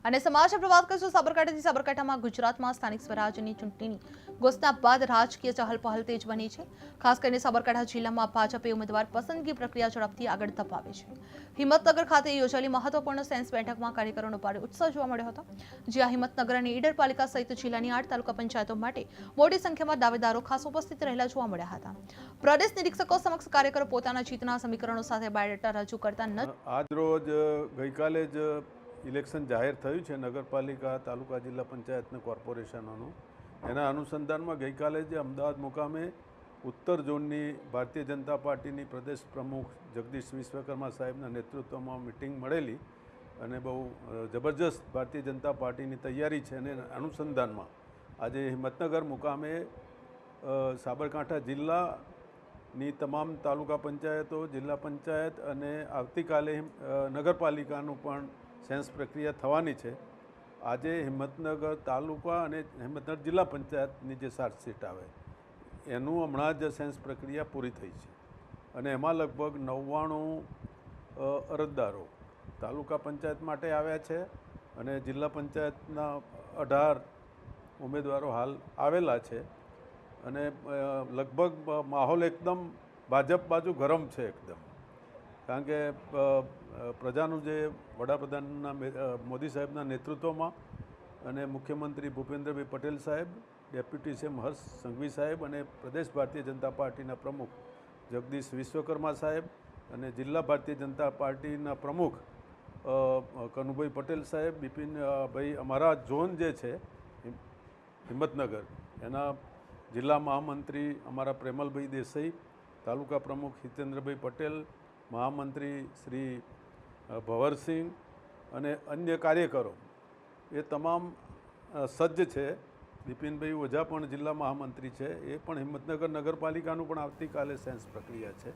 અને સમાચાર પર વાત કરીશું સાબરકાંઠામાં ગુજરાતમાં સ્થાનિક સ્વરાજ્યની ચૂંટણીની ઘોષણા બાદ રાજકીય ચહલપહલ તેજ બની છે। ખાસ કરીને સાબરકાંઠા જિલ્લામાં ભાજપે ઉમેદવાર પસંદગી પ્રક્રિયા ઝડપથી આગળ ધપાવી છે। હિંમતનગર ખાતે યોજાયેલી મહત્વપૂર્ણ સેન્સ બેઠકમાં કાર્યકરોનો ભારે ઉત્સાહ જોવા મળ્યો હતો, જ્યાં હિંમતનગર અને ઈડર પાલિકા સહિત જિલ્લાની 8 તાલુકા પંચાયતો માટે મોટી સંખ્યામાં દાવેદારો ખાસ ઉપસ્થિત રહેલા જોવા મળ્યા હતા। પ્રદેશ નિરીક્ષકો સમક્ષ કાર્યકરો પોતાના જીતના સમીકરણો સાથે બાયોડેટા રજૂ કરતા આજ રોજ ગઈકાલે જ ઇલેક્શન જાહેર થયું છે નગરપાલિકા, તાલુકા, જિલ્લા પંચાયત અને કોર્પોરેશનોનું। એના અનુસંધાનમાં ગઈકાલે જ અમદાવાદ મુકામે ઉત્તર ઝોનની ભારતીય જનતા પાર્ટીની પ્રદેશ પ્રમુખ જગદીશ વિશ્વકર્મા સાહેબના નેતૃત્વમાં મિટિંગ મળેલી અને બહુ જબરજસ્ત ભારતીય જનતા પાર્ટીની તૈયારી છે। અને અનુસંધાનમાં આજે હિંમતનગર મુકામે સાબરકાંઠા જિલ્લાની તમામ તાલુકા પંચાયતો, જિલ્લા પંચાયત અને આવતીકાલે નગરપાલિકાનું પણ સેન્સ પ્રક્રિયા થવાની છે। આજે હિંમતનગર તાલુકા અને હિંમતનગર જિલ્લા પંચાયતની જે ચાર્જશીટ આવે એનું હમણાં જ સેન્સ પ્રક્રિયા પૂરી થઈ છે અને એમાં લગભગ 99 અરજદારો તાલુકા પંચાયત માટે આવ્યા છે અને જિલ્લા પંચાયતના 18 ઉમેદવારો હાલ આવેલા છે અને લગભગ માહોલ એકદમ ભાજપ બાજુ ગરમ છે એકદમ, કારણ કે પ્રજાનું જે વડાપ્રધાનના મોદી સાહેબના નેતૃત્વમાં અને મુખ્યમંત્રી ભૂપેન્દ્રભાઈ પટેલ સાહેબ, ડેપ્યુટી સીએમ હર્ષ સંઘવી સાહેબ અને પ્રદેશ ભારતીય જનતા પાર્ટીના પ્રમુખ જગદીશ વિશ્વકર્મા સાહેબ અને જિલ્લા ભારતીય જનતા પાર્ટીના પ્રમુખ કનુભાઈ પટેલ સાહેબ, બિપિનભાઈ, અમારા ઝોન જે છે હિંમતનગર એના જિલ્લા મહામંત્રી અમારા પ્રેમલભાઈ દેસાઈ, તાલુકા પ્રમુખ હિતેન્દ્રભાઈ પટેલ, મહામંત્રી શ્રી ભવરસિંહ અને અન્ય કાર્યકરો એ તમામ સજ્જ છે। બિપિનભાઈ ઓઝા પણ જિલ્લા મહામંત્રી છે, એ પણ હિંમતનગર નગરપાલિકાનું પણ આવતીકાલે સેન્સ પ્રક્રિયા છે।